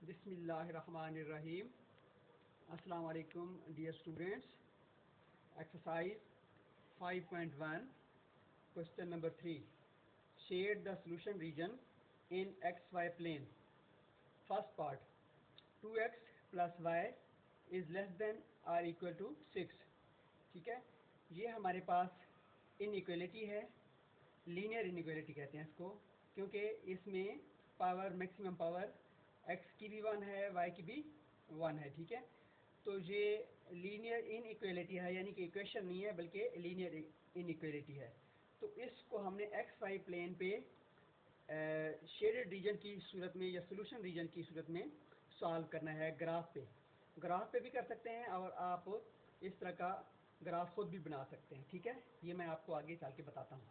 बिस्मिल्लाहिर्रहमानिर्रहीम। अस्सलाम वालेकुम dear students. Exercise 5.1 question number 3, shade the solution region in x y plane. First part, 2x plus y is less than or equal to 6। ठीक है, ये हमारे पास इनइक्वलिटी है, लीनियर इनइक्वलिटी कहते हैं इसको, क्योंकि इसमें पावर मैक्सिमम पावर x की भी 1 है, y की भी 1 है। ठीक है, तो ये लीनियर इनइक्वलिटी है, यानी कि इक्वेशन नहीं है बल्कि लीनियर इनइक्वलिटी है। तो इसको हमने एक्स वाई प्लेन पे शेडेड रीजन की सूरत में या सोल्यूशन रीजन की सूरत में सॉल्व करना है। ग्राफ पे भी कर सकते हैं और आप इस तरह का ग्राफ खुद भी बना सकते हैं। ठीक है, ये मैं आपको आगे चल के बताता हूँ।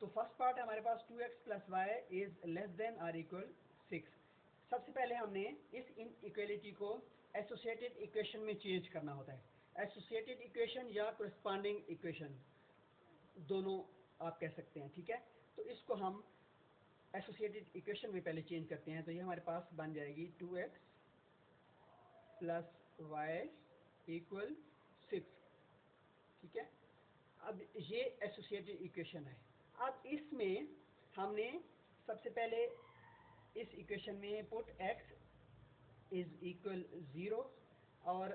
तो फर्स्ट पार्ट है हमारे पास 2x plus y is less than or equal 6। सबसे पहले हमने इस इनइक्वलिटी को एसोसिएटेड इक्वेशन में चेंज करना होता है। एसोसिएटेड इक्वेशन या कोरस्पॉन्डिंग इक्वेशन दोनों आप कह सकते हैं। ठीक है, तो इसको हम एसोसिएटेड इक्वेशन में पहले चेंज करते हैं। तो ये हमारे पास बन जाएगी 2x प्लस वाई इक्वल 6। ठीक है, अब ये एसोसिएटेड इक्वेशन है। अब इसमें हमने सबसे पहले इस इक्वेशन में पुट x इज़ इक्वल 0 और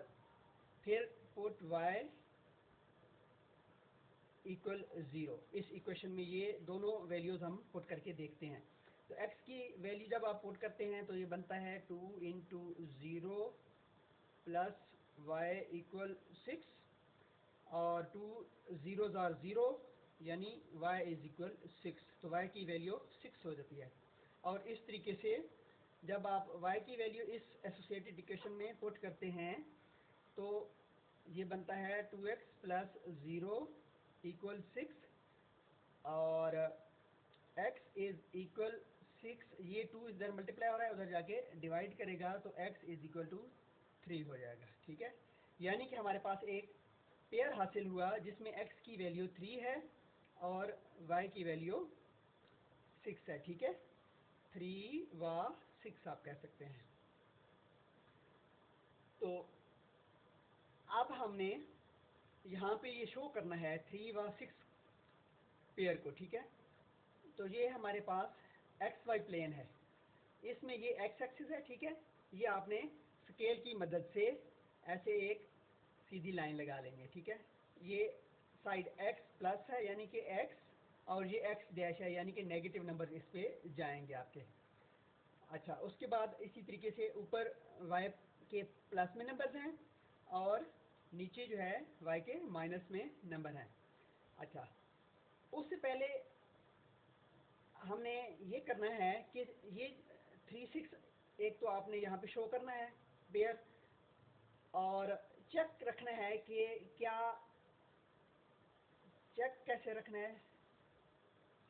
फिर पुट y इक्वल 0। इस इक्वेशन में ये दोनों वैल्यूज़ हम पुट करके देखते हैं। तो x की वैल्यू जब आप पुट करते हैं तो ये बनता है 2 इंटू 0 प्लस वाई इक्वल 6 और 2 ज़ीरोज़ आर 0 यानी y इज़ इक्वल 6। तो y की वैल्यू 6 हो जाती है। और इस तरीके से जब आप y की वैल्यू इस एसोसिएटेड इक्वेशन में पुट करते हैं तो ये बनता है 2x प्लस 0 इक्वल 6 और x इज़ इक्वल 6। ये 2 इधर मल्टीप्लाई हो रहा है, उधर जाके डिवाइड करेगा तो x इज़ इक्वल टू 3 हो जाएगा। ठीक है, यानी कि हमारे पास एक पेयर हासिल हुआ जिसमें x की वैल्यू 3 है और y की वैल्यू 6 है। ठीक है, 3 व 6 आप कह सकते हैं। तो अब हमने यहाँ पे ये शो करना है 3 व 6 पेयर को। ठीक है, तो ये हमारे पास एक्स वाई प्लेन है, इसमें ये एक्स एक्सिस है। ठीक है, ये आपने स्केल की मदद से ऐसे एक सीधी लाइन लगा लेंगे। ठीक है, ये साइड x प्लस है यानी कि x और ये x डैश है यानी कि नेगेटिव नंबर इस पे जाएंगे आपके। अच्छा, उसके बाद इसी तरीके से ऊपर y के प्लस में नंबर्स हैं और नीचे जो है y के माइनस में नंबर हैं। अच्छा, उससे पहले हमने ये करना है कि ये 3 6 एक तो आपने यहाँ पे शो करना है पेयर और चेक रखना है कि क्या चेक कैसे रखना है।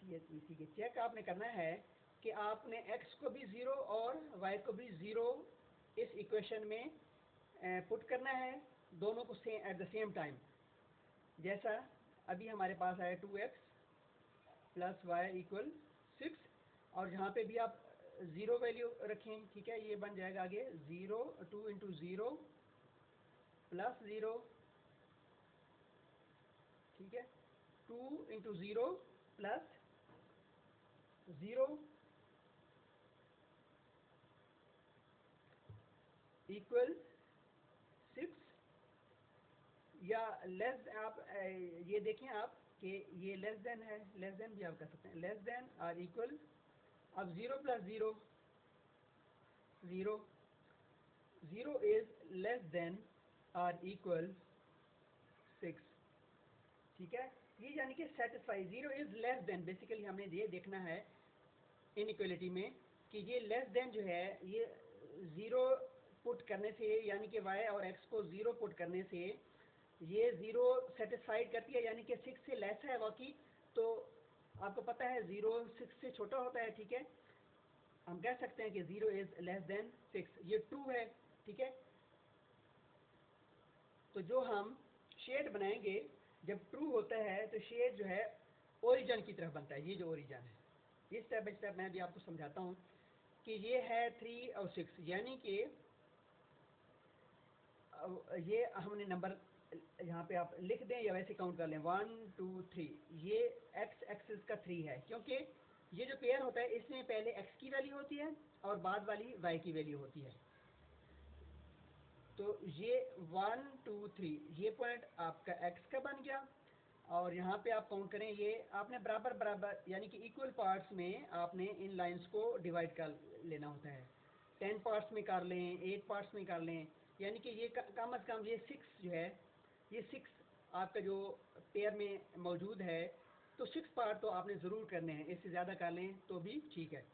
इसी के चेक आपने करना है कि आपने x को भी 0 और y को भी 0 इस इक्वेशन में पुट करना है, दोनों को एट द सेम टाइम। जैसा अभी हमारे पास है 2x प्लस वाई इक्वल 6 और जहाँ पे भी आप 0 वैल्यू रखें। ठीक है, ये बन जाएगा आगे 0 2 इंटू 0 प्लस 0। ठीक है, 2 इंटू 0 प्लस 0 इक्वल 6 या लेस। आप ये देखें आप कि ये लेस देन है, लेस देन भी आप कर सकते हैं, लेस देन और इक्वल। अब 0 प्लस 0 0 0 इज लेस देन और इक्वल 6। ठीक है, ये यानी कि satisfy 0 is less than. Basically हमने ये देखना है इनइक्वलिटी में कि ये लेस देन जो है ये 0 पुट करने से यानी कि y और x को 0 पुट करने से ये 0 सेटिस्फाइड करती है, यानी कि 6 से लेस है बाकी। तो आपको पता है 0 6 से छोटा होता है। ठीक है, हम कह सकते हैं कि 0 इज लेस देन 6। ये ट्रू है। ठीक है, तो जो हम शेड बनाएंगे जब ट्रू होता है तो शेड जो है ओरिजिन की तरफ बनता है। ये जो ओरिजिन है, ये स्टेप बाय स्टेप मैं भी आपको समझाता हूँ। कि ये है 3 और 6, यानी कि ये हमने नंबर यहाँ पे आप लिख दें या वैसे काउंट कर लें 1 2 3, ये x एक्सिस का 3 है, क्योंकि ये जो पेयर होता है इसमें पहले x की वैल्यू होती है और बाद वाली y की वैल्यू होती है। तो ये 1 2 3 ये पॉइंट आपका x का बन गया, और यहाँ पे आप काउंट करें, ये आपने बराबर बराबर यानी कि इक्वल पार्ट्स में आपने इन लाइंस को डिवाइड कर लेना होता है। 10 पार्ट्स में कर लें, 8 पार्ट्स में कर लें, यानी कि ये कम से कम ये 6 जो है, ये 6 आपका जो पेयर में मौजूद है, तो 6 पार्ट तो आपने ज़रूर करने हैं, इससे ज़्यादा कर लें तो भी ठीक है।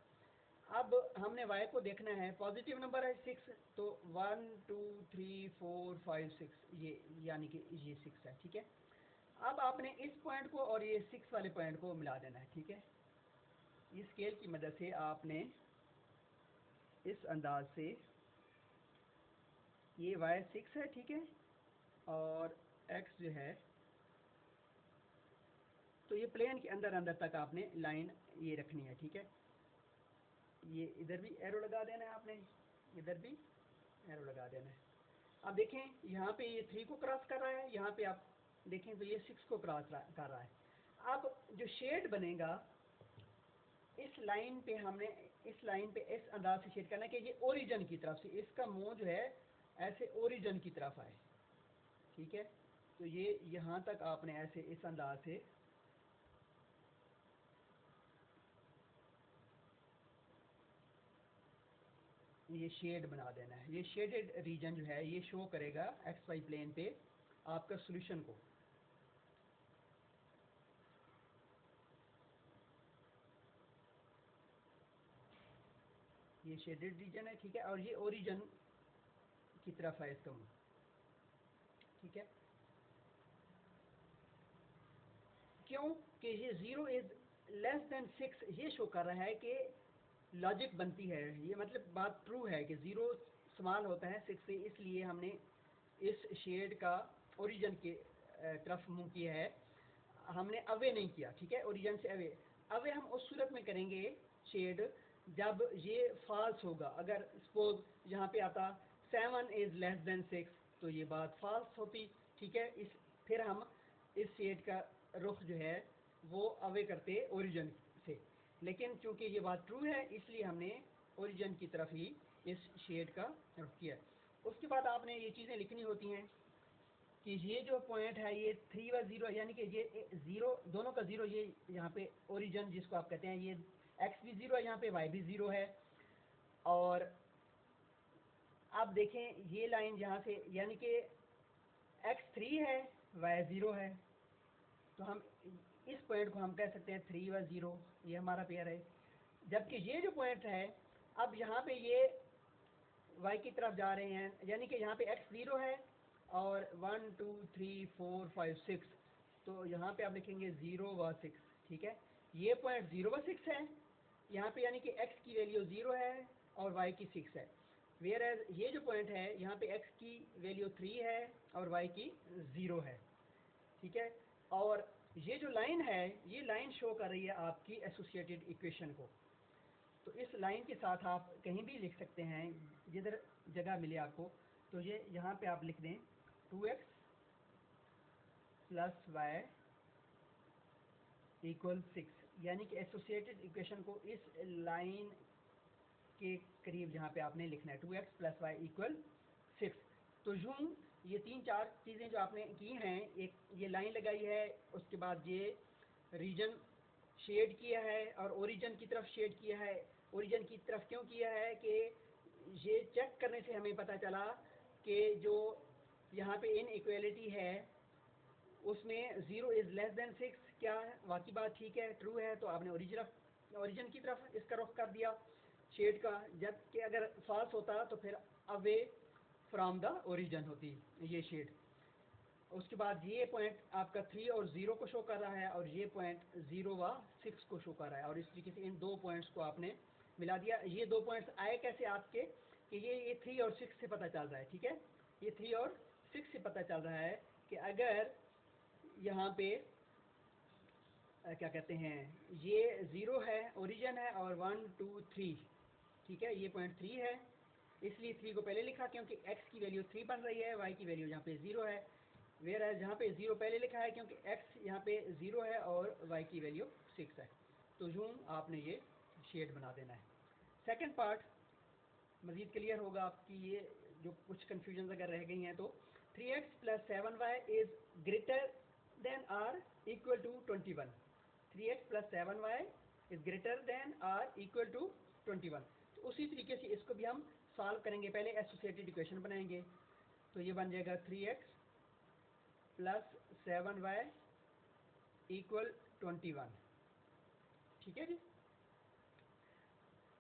अब हमने y को देखना है, पॉजिटिव नंबर है 6, तो 1 2 3 4 5 6, ये यानी कि ये 6 है, ठीक है। अब आपने इस पॉइंट को और ये 6 वाले पॉइंट को मिला देना है, ठीक है। इस स्केल की मदद से आपने इस अंदाज से, ये y 6 है, ठीक है, और x जो है, तो ये प्लेन के अंदर अंदर तक आपने लाइन ये रखनी है, ठीक है। ये इधर भी एरो लगा देना है आपने, इधर भी एरो लगा देना है। अब देखें यहाँ पे ये 3 को क्रॉस कर रहा है, यहाँ पे आप देखें तो ये 6 को क्रॉस कर रहा है। अब जो शेड बनेगा इस लाइन पे, हमने इस लाइन पे इस अंदाज से शेड करना है कि ये ओरिजिन की तरफ से, इसका मुंह जो है ऐसे ओरिजिन की तरफ आए, ठीक है। तो ये यहाँ तक आपने ऐसे इस अंदाज से ये शेड बना देना है। ये शेडेड रीजन जो है ये शो करेगा एक्स वाई प्लेन पे आपका सॉल्यूशन को। ये शेडेड रीजन है, ठीक है, और ये ओरिजिन की तरफ है इसका मुंह, ठीक है। क्यों कि ये 0 इज लेस देन 6 ये शो कर रहा है कि लॉजिक बनती है, ये मतलब बात ट्रू है कि 0 स्मॉल होता है 6 से, इसलिए हमने इस शेड का ओरिजिन के तरफ मुंह किया है, हमने अवे नहीं किया, ठीक है, ओरिजिन से अवे। अवे हम उस सूरत में करेंगे शेड जब ये फॉल्स होगा। अगर सपोज यहाँ पे आता 7 इज लेस देन 6, तो ये बात फॉल्स होती, ठीक है। इस फिर हम इस शेड का रुख जो है वो अवे करते ओरिजिन से, लेकिन चूंकि ये बात ट्रू है इसलिए हमने ओरिजिन की तरफ ही इस शेड का रुख किया। उसके बाद आपने ये चीज़ें लिखनी होती हैं कि ये जो पॉइंट है ये 3 व 0, यानी कि ये 0 दोनों का 0, ये यहाँ पे ओरिजिन जिसको आप कहते हैं, ये x भी 0 है, यहाँ पे y भी 0 है। और आप देखें ये लाइन यहाँ से, यानी कि x 3 है y 0 है, तो हम इस पॉइंट को हम कह सकते हैं 3 व 0, ये हमारा पेयर है। जबकि ये जो पॉइंट है, अब यहाँ पे ये y की तरफ जा रहे हैं, यानी कि यहाँ पे x 0 है और 1 2 3 4 5 6, तो यहाँ पे आप लिखेंगे 0 व 6, ठीक है। ये पॉइंट 0 व 6 है यहाँ पे, यानी कि x की वैल्यू 0 है और y की 6 है। वेयर एज ये जो पॉइंट है यहाँ पे x की वैल्यू 3 है और y की 0 है, ठीक है। और ये जो लाइन है, ये लाइन शो कर रही है आपकी एसोसिएटेड इक्वेशन को। तो इस लाइन के साथ आप कहीं भी लिख सकते हैं, जिधर जगह मिले आपको। तो ये यहाँ पे आप लिख दें 2x प्लस वाई इक्वल 6, यानी कि एसोसिएटेड इक्वेशन को इस लाइन के करीब जहाँ पे आपने लिखना है 2x प्लस वाई इक्वल 6। तो यूँ ये 3-4 चीज़ें जो आपने की हैं, एक ये लाइन लगाई है, उसके बाद ये रीजन शेड किया है और ओरिजिन की तरफ शेड किया है। ओरिजिन की तरफ क्यों किया है कि ये चेक करने से हमें पता चला कि जो यहाँ पे इनइक्वालिटी है उसमें 0 इज़ लेस देन 6, क्या है वाकई बात ठीक है, ट्रू है, तो आपने ओरिजिन की तरफ इसका रुख कर दिया शेड का। जबकि अगर फॉल्स होता तो फिर अवे फ्रॉम द ओरिजिन होती ये शेड। उसके बाद ये पॉइंट आपका 3 और 0 को शो कर रहा है और ये पॉइंट 0 व 6 को शो कर रहा है, और इस तरीके से इन दो पॉइंट्स को आपने मिला दिया। ये दो पॉइंट्स आए कैसे आपके कि ये 3 और 6 से पता चल रहा है, ठीक है। ये 3 और 6 से पता चल रहा है कि अगर यहाँ पे क्या कहते हैं, ये 0 है ओरिजिन है और 1 2 3, ठीक है, ये पॉइंट 3 है, इसलिए 3 को पहले लिखा क्योंकि x की वैल्यू 3 बन रही है, y की वैल्यू यहाँ पे 0 है। वेयर एज यहाँ पे 0 पहले लिखा है क्योंकि x यहाँ पे 0 है और y की वैल्यू 6 है। तो यूँ आपने ये शेड बना देना है। सेकंड पार्ट मज़ीद क्लियर होगा आपकी, ये जो कुछ कन्फ्यूजन अगर रह गई हैं तो 3x + 7y is greater than or equal to 21। 3x + 7y is greater than or equal to 21। तो उसी तरीके से इसको भी हम सॉल्व करेंगे। पहले एसोसिएटेड इक्वेशन बनाएंगे, तो ये बन जाएगा 3x + 7y = 21। ठीक है जी,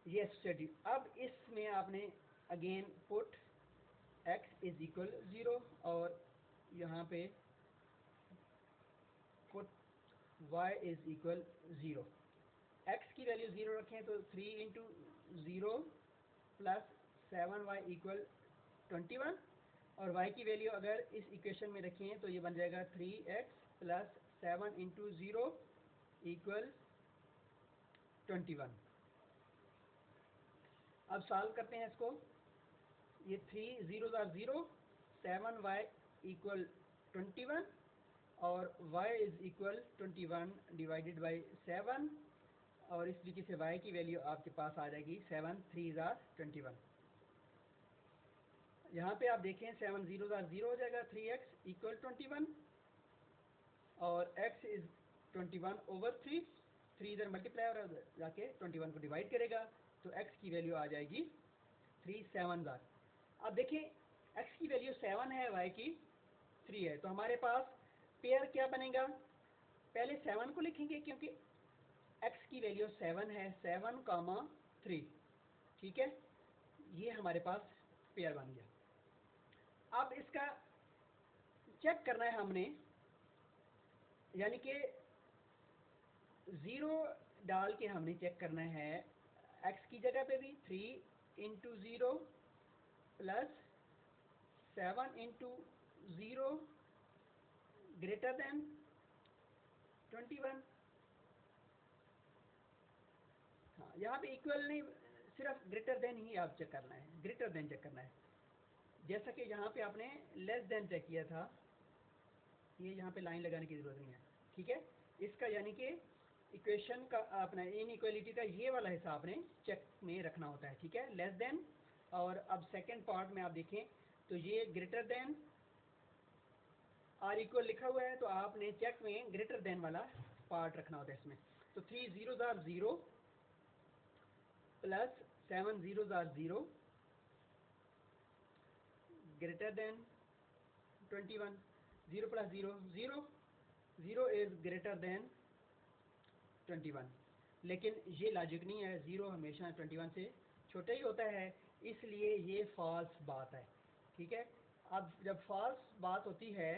ये एसोसिएटेड। अब इसमें आपने अगेन पुट x = 0 और यहाँ पे पुट y = 0। x की वैल्यू 0 रखें तो 3 × 0 + 7y = 21 और y की वैल्यू अगर इस इक्वेशन में रखें तो ये बन जाएगा 3x + 7 × 0 = 21। अब सॉल्व करते हैं इसको। ये 3 0s are 0, 7y = 21 और y = 21 डिवाइडेड बाई 7 और इस तरीके से y की वैल्यू आपके पास आ जाएगी 7 3s are 21। यहाँ पे आप देखें 7 0s are 0 हो जाएगा, 3x = 21 और x is 21/3, 3 इधर मल्टीप्लाई और जाके 21 को डिवाइड करेगा तो x की वैल्यू आ जाएगी 3 7s are। अब देखें x की वैल्यू 7 है, y की 3 है, तो हमारे पास पेयर क्या बनेगा। पहले 7 को लिखेंगे क्योंकि x की वैल्यू 7 है, 7, 3। ठीक है, ये हमारे पास पेयर बन गया। अब इसका चेक करना है हमने, यानी कि 0 डाल के हमने चेक करना है x की जगह पे भी 3 × 0 + 7 × 0 ग्रेटर देन 21। हाँ, यहाँ पे इक्वल नहीं, सिर्फ ग्रेटर देन ही आप चेक करना है, ग्रेटर देन चेक करना है। जैसा कि यहाँ पे आपने लेस देन चेक किया था, ये यहाँ पे लाइन लगाने की ज़रूरत नहीं है। ठीक है, इसका यानी कि इक्वेशन का अपना इनइक्वालिटी का ये वाला हिस्सा आपने चेक में रखना होता है। ठीक है, लेस देन। और अब सेकंड पार्ट में आप देखें तो ये ग्रेटर देन आर इक्वल लिखा हुआ है, तो आपने चेक में ग्रेटर देन वाला पार्ट रखना होता है इसमें। तो 3 0s are 0 + 7 0s are 0 greater than 21। 0 + 0 0, 0 is greater then 21। लेकिन ये लॉजिक नहीं है, 0 हमेशा 21 से छोटा ही होता है, इसलिए ये फॉल्स बात है। ठीक है, अब जब फॉल्स बात होती है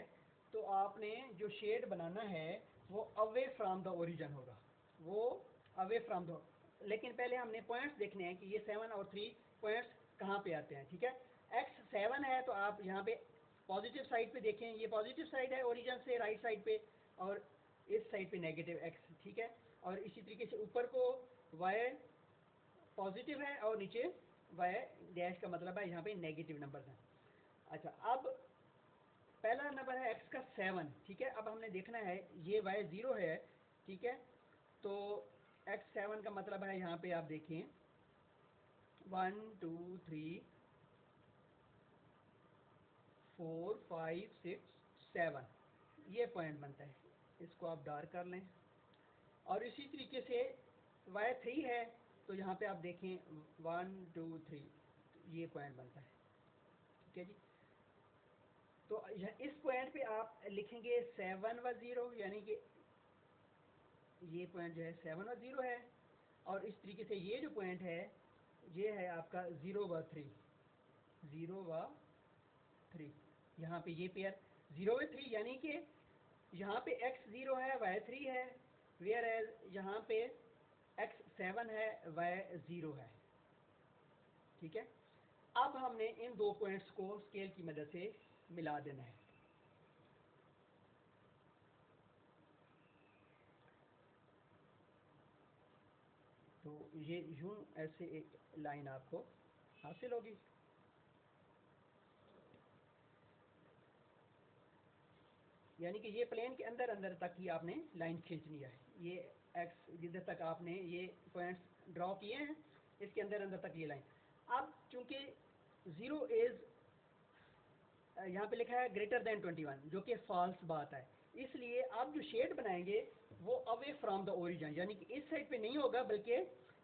तो आपने जो शेड बनाना है वो अवे फ्रॉम द ओरिजिन होगा, वो अवे फ्रॉम द। लेकिन पहले हमने पॉइंट्स देखने हैं कि ये 7 और 3 पॉइंट्स कहाँ पे आते हैं। ठीक है, x 7 है तो आप यहाँ पे पॉजिटिव साइड पे देखें, ये पॉजिटिव साइड है ओरिजिन से राइट साइड पे, और इस साइड पे नेगेटिव x। ठीक है, और इसी तरीके से ऊपर को y पॉजिटिव है और नीचे y डैश का मतलब है यहाँ पे नेगेटिव नंबर हैं। अच्छा, अब पहला नंबर है x का 7। ठीक है, अब हमने देखना है ये y 0 है। ठीक है, तो x 7 का मतलब है यहाँ पे आप देखें 1 2 3 4 5 6 7, ये पॉइंट बनता है। इसको आप डार्क कर लें। और इसी तरीके से y 3 है तो यहाँ पे आप देखें 1 2 3, ये पॉइंट बनता है। ठीक है जी, तो इस पॉइंट पे आप लिखेंगे 7 व 0, यानी कि ये पॉइंट जो है 7 व 0 है, और इस तरीके से ये जो पॉइंट है ये है आपका 0 व 3, 0 व 3। यहाँ पे ये पेयर 0 व 3, यानी कि यहाँ पे x 0 है y 3 है, वेयर एज यहाँ पे x 7 है y 0 है। ठीक है, अब हमने इन दो पॉइंट्स को स्केल की मदद से मिला देना है। तो ये यूं ऐसे एक लाइन आपको हासिल होगी। यानी कि ये प्लेन के अंदर अंदर तक ही आपने लाइन खींचनी है। ये एक्स जिधर तक आपने ये पॉइंट्स ड्रॉ किए हैं इसके अंदर अंदर तक ये लाइन। अब चूंकि 0 इज यहाँ पे लिखा है ग्रेटर देन 21 जो कि फॉल्स बात है, इसलिए आप जो शेड बनाएंगे वो अवे फ्रॉम द ओरिजिन, यानी कि इस साइड पे नहीं होगा बल्कि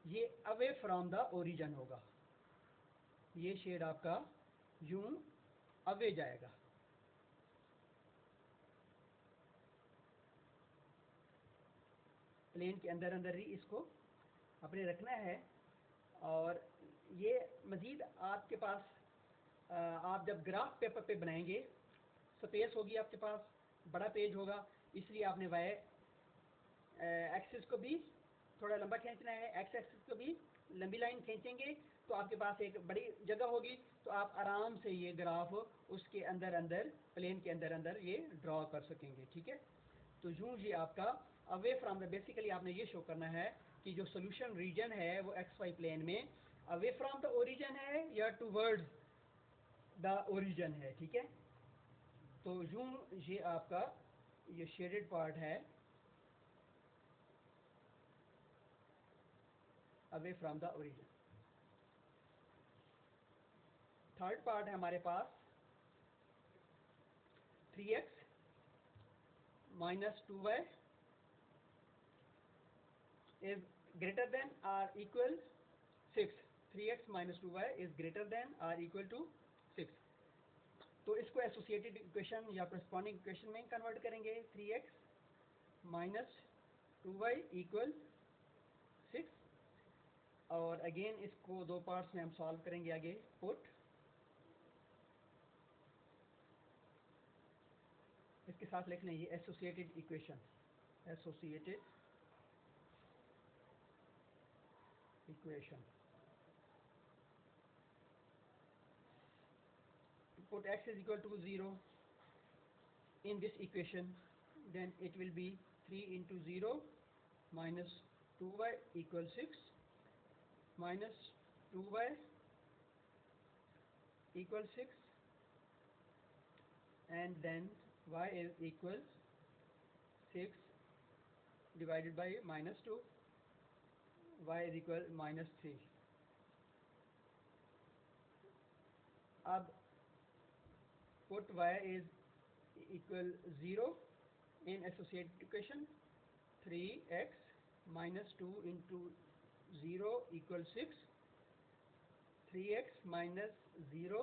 ये अवे फ्रॉम द ओरिजिन होगा। ये शेड आपका यूं अवे जाएगा। प्लेन के अंदर अंदर ही इसको अपने रखना है। और ये मज़ीद आपके पास आप जब ग्राफ पेपर पे बनाएंगे स्पेस होगी आपके पास, बड़ा पेज होगा, इसलिए आपने वाई एक्सिस को भी थोड़ा लंबा खींचना है, एक्स एक्सिस को भी लंबी लाइन खींचेंगे तो आपके पास एक बड़ी जगह होगी, तो आप आराम से ये ग्राफ उसके अंदर अंदर प्लेन के अंदर अंदर ये ड्रॉ कर सकेंगे। ठीक है, तो यूं ये आपका अवे फ्रॉम द, बेसिकली आपने ये शो करना है कि जो सोल्यूशन रीजन है वो एक्स वाई प्लेन में अवे फ्रॉम द ओरिजिन है या टूवर्ड्स द ओरिजिन है। ठीक है, तो यूं ये आपका ये शेडेड पार्ट है away from the origin. Third part है हमारे पास 3x minus 2y is greater than or equal 6। 3x minus 2y is greater than or equal to 6। तो इसको एसोसिएटेड इक्वेशन या करस्पॉन्डिंग इक्वेशन में कन्वर्ट करेंगे। 3x minus 2y equal 6। और again इसको दो पार्ट्स में हम सॉल्व करेंगे आगे। पुट इसके साथ लिख लें ये associated equation, associated equation. Put x is equal to 0 in this equation, then it will be 3 into 0 minus 2y equals 6 minus 2y equals 6 and then y is equals 6 divided by minus 2, y is equal minus 3। अब put y is equal 0 in associated equation। 3x minus 2 into 0 equals 6। 3x minus 0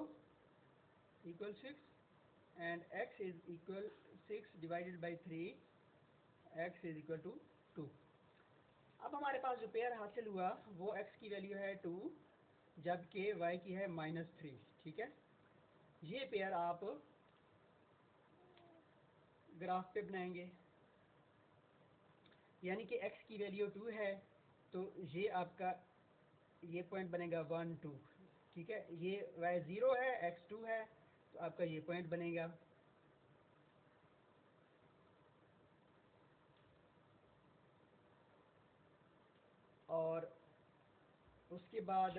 equals 6 and x is equal 6 divided by 3, x is equal to 2। अब हमारे पास जो pair हासिल हुआ वो x की value है 2 जबकि y की है -3। ठीक है, ये पेयर आप ग्राफ पे बनाएंगे, यानी कि x की वैल्यू 2 है तो ये आपका ये पॉइंट बनेगा 1 2। ठीक है, ये y 0 है, x 2 है, तो आपका ये पॉइंट बनेगा। और उसके बाद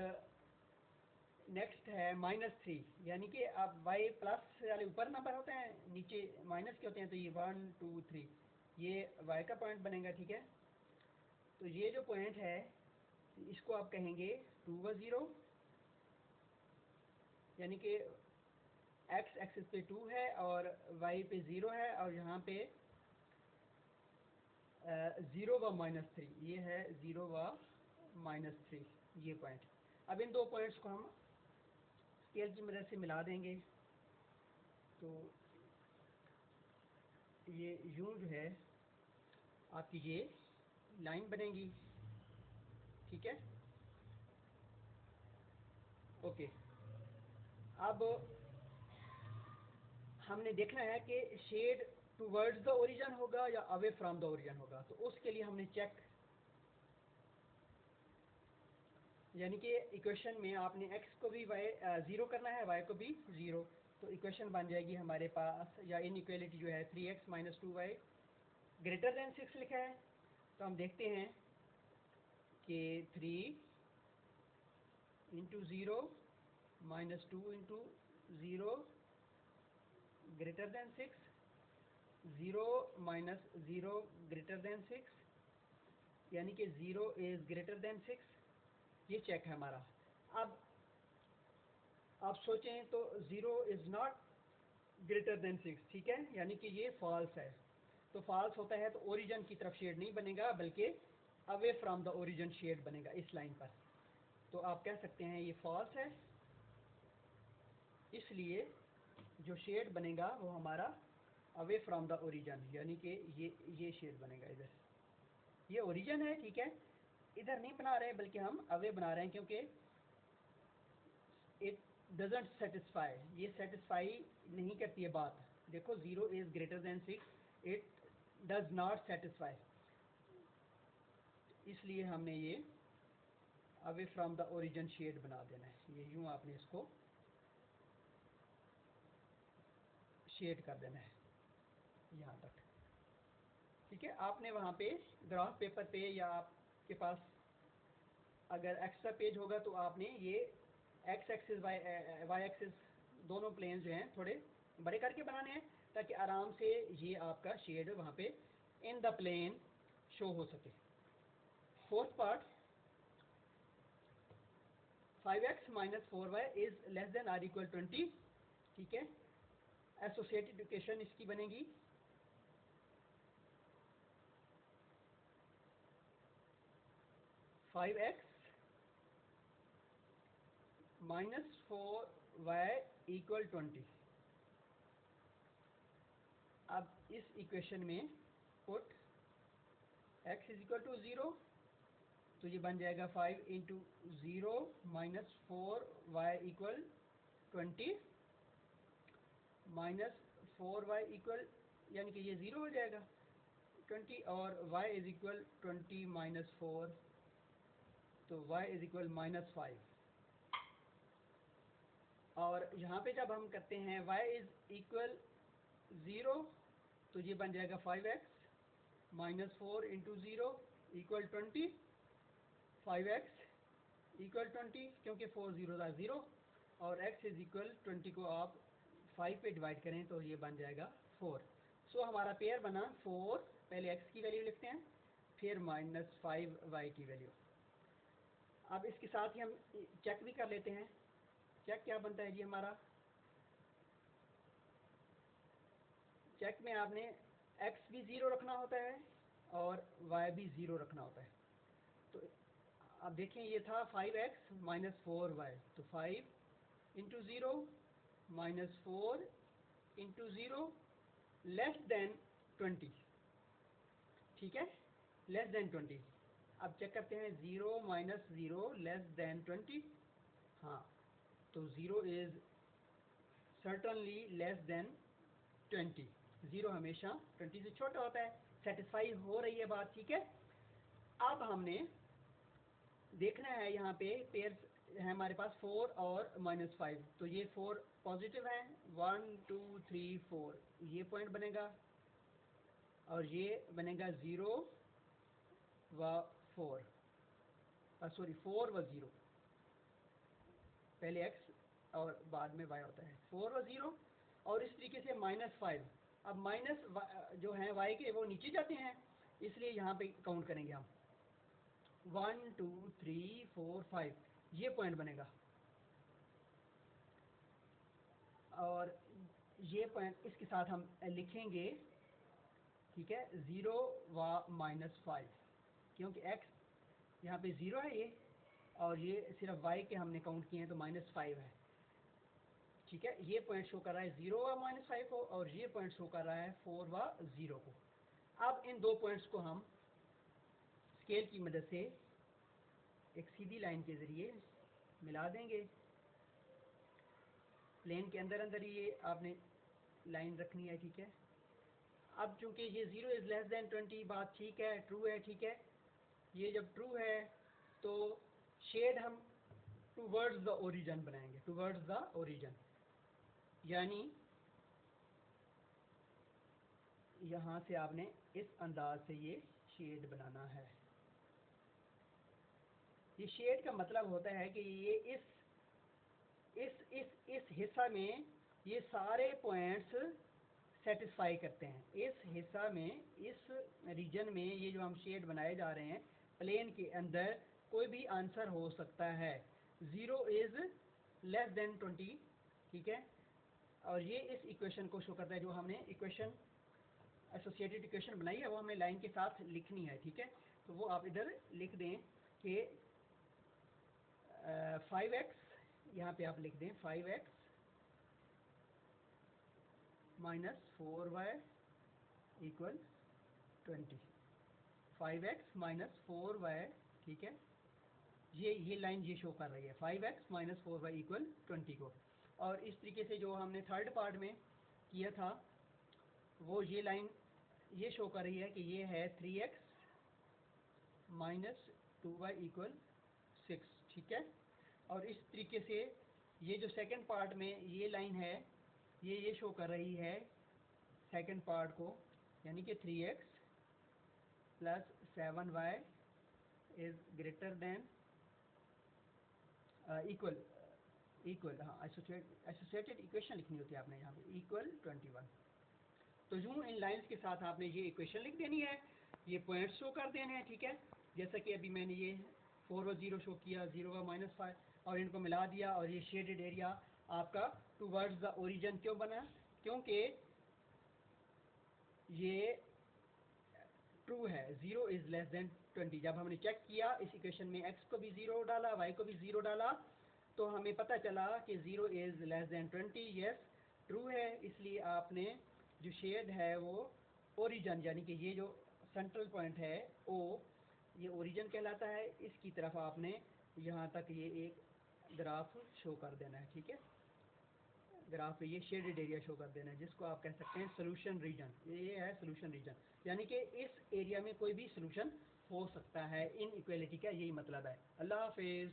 नेक्स्ट है -3, यानी कि अब y प्लस वाले ऊपर नंबर होते हैं, नीचे माइनस के होते हैं, तो ये 1 2 3 ये y का पॉइंट बनेगा। ठीक है, तो ये जो पॉइंट है इसको आप कहेंगे 2 व 0, यानी कि x एक्सिस पे 2 है और y पे 0 है और यहाँ पे 0 व -3, ये है 0 व -3 ये पॉइंट। अब इन दो पॉइंट्स को हम स्केल की मदद से मिला देंगे, तो ये यूं जो है आपकी ये लाइन बनेगी। ठीक है, ओके। अब हमने देखना है कि शेड टूवर्ड्स द ओरिजिन होगा या अवे फ्रॉम द ओरिजिन होगा, तो उसके लिए हमने चेक, यानी कि इक्वेशन में आपने x को भी y 0 करना है, y को भी 0, तो इक्वेशन बन जाएगी हमारे पास, या इनइक्वालिटी जो है 3x minus 2y greater than 6 लिखा है। तो हम देखते हैं कि 3 into 0 minus 2 into 0 greater than 6, 0 minus 0 greater than 6, यानी कि 0 इज़ ग्रेटर दैन 6। ये चेक है हमारा। अब आप सोचें तो 0 इज़ नॉट ग्रेटर देन 6, ठीक है, यानी कि ये फॉल्स है। तो फॉल्स होता है तो ओरिजिन की तरफ शेड नहीं बनेगा, बल्कि away from the origin shade बनेगा इस लाइन पर। तो आप कह सकते हैं ये फॉल्स है, इसलिए जो शेड बनेगा वो हमारा अवे फ्रॉम द ओरिजिन, यानी कि ये शेड बनेगा इधर। ये ओरिजिन है, ठीक है, इधर नहीं बना रहे बल्कि हम अवे बना रहे हैं, क्योंकि इट डजेंट सेटिस्फाई, ये सेटिस्फाई नहीं करती है बात। देखो 0 is greater than 6, it does not satisfy, इसलिए हमने ये away from the origin shade बना देना है। ये यूँ आपने इसको शेड कर देना है यहाँ तक, ठीक है। आपने वहाँ पे ग्राफ पेपर पे या आपके पास अगर एक्स्ट्रा पेज होगा तो आपने ये एक्स एक्सिस वाई एक्सिस दोनों प्लेन जो हैं थोड़े बड़े करके बनाने हैं, ताकि आराम से ये आपका शेड वहाँ पे इन द प्लेन शो हो सके। Fourth part, 5x minus 4y is less than or equal 20, ठीक है। एसोसिएटेड इक्वेशन इसकी बनेगी 5x माइनस 4y इक्वल 20। अब इस इक्वेशन में put x is equal to 0, तो ये बन जाएगा 5 into 0 minus 4y equal 20 minus 4y equal, यानी कि ये 0 हो जाएगा 20, और y इज इक्वल 20 माइनस 4, तो y इज इक्वल माइनस 5। और यहाँ पे जब हम करते हैं y इज इक्वल 0, तो ये बन जाएगा 5x minus 4 into 0 equal 20, 5x equal 20, क्योंकि 4 0 था 0, और x इज इक्वल 20 को आप 5 पे डिवाइड करें तो ये बन जाएगा 4। सो हमारा पेयर बना 4, पहले x की वैल्यू लिखते हैं, फिर माइनस 5y की वैल्यू। अब इसके साथ ही हम चेक भी कर लेते हैं। चेक क्या बनता है जी हमारा, चेक में आपने x भी 0 रखना होता है और y भी 0 रखना होता है। तो अब देखें ये था 5x माइनस 4y, तो 5 into 0 minus 4 into 0 less than 20, ठीक है, लेस देन 20। अब चेक करते हैं 0 माइनस 0 लेस देन 20, हाँ, तो 0 इज़ सर्टनली लेस देन 20, 0 हमेशा 20 से छोटा होता है। सेटिस्फाई हो रही है बात, ठीक है। अब हमने देखना है यहाँ पे पेयर्स है हमारे पास 4 और माइनस 5, तो ये 4 पॉजिटिव है, 1 2 3 4 ये पॉइंट बनेगा, और ये बनेगा 0 व 4, सॉरी 4 व 0, पहले x और बाद में y होता है, 4 व 0, और इस तरीके से माइनस 5। अब माइनस जो है y के वो नीचे जाते हैं, इसलिए यहाँ पे काउंट करेंगे हम 1 2 3 4 5, ये पॉइंट बनेगा, और ये पॉइंट इसके साथ हम लिखेंगे, ठीक है, 0 व माइनस 5, क्योंकि x यहाँ पे 0 है ये, और ये सिर्फ y के हमने काउंट किए हैं तो माइनस 5 है, ठीक है। ये पॉइंट शो कर रहा है 0 व माइनस 5 को, और ये पॉइंट शो कर रहा है 4 व 0 को। अब इन दो पॉइंट्स को हम स्केल की मदद से एक सीधी लाइन के ज़रिए मिला देंगे। प्लेन के अंदर अंदर ये आपने लाइन रखनी है, ठीक है। अब चूंकि ये 0 इज़ लेस देन 20 बात ठीक है, ट्रू है, ठीक है। ये जब ट्रू है तो शेड हम टूवर्ड्स द ओरिजिन बनाएंगे, टूवर्ड्स द ओरिजिन, यानी यहाँ से आपने इस अंदाज से ये शेड बनाना है। ये शेड का मतलब होता है कि ये इस हिस्सा में ये सारे पॉइंट्स सेटिस्फाई करते हैं। इस हिस्सा में, इस रीजन में ये जो हम शेड बनाए जा रहे हैं प्लेन के अंदर, कोई भी आंसर हो सकता है। 0 इज लेस देन 20, ठीक है। और ये इस इक्वेशन को शो करता है, जो हमने इक्वेशन एसोसिएटेड इक्वेशन बनाई है वो हमें लाइन के साथ लिखनी है, ठीक है। तो वो आप इधर लिख दें कि 5x, यहाँ पे आप लिख दें 5x minus 4y equal 20। 5x minus 4y, ठीक है। ये लाइन ये शो कर रही है 5x माइनस 4y इक्वल 20 को। और इस तरीके से जो हमने थर्ड पार्ट में किया था, वो ये लाइन ये शो कर रही है कि ये है 3x माइनस 2y इक्वल 6, ठीक है। और इस तरीके से ये जो सेकंड पार्ट में ये लाइन है, ये शो कर रही है सेकंड पार्ट को, यानी कि 3x plus 7y is greater than equal हाँ, एसोसिएटेड इक्वेशन लिखनी होती है आपने यहाँ पे, इक्वल 21। तो यूँ इन लाइंस के साथ आपने ये इक्वेशन लिख देनी है, ये पॉइंट्स शो कर देने हैं, ठीक है। जैसा कि अभी मैंने ये 4 व 0 शो किया, 0 व -5, और इनको मिला दिया, और ये शेडेड एरिया आपका टूवर्ड्स द ओरिजिन क्यों बना? क्योंकि ये ट्रू है, 0 इज लेस देन 20। जब हमने चेक किया इस इक्वेशन में x को भी 0 डाला, y को भी 0 डाला, तो हमें पता चला कि 0 is less than 20। Yes, true है। इसलिए आपने जो शेड है वो ओरिजिन, यानी कि ये जो सेंट्रल पॉइंट है O, ये ओरिजिन कहलाता है। इसकी तरफ आपने यहाँ तक ये एक ग्राफ शो कर देना है, ठीक है। ग्राफ पे ये शेडेड एरिया शो कर देना है, जिसको आप कह सकते हैं सोल्यूशन रीजन। ये है सोल्यूशन रीजन, यानी कि इस एरिया में कोई भी सोल्यूशन हो सकता है इन इक्वेलिटी का, यही मतलब है। अल्लाह हाफिज़।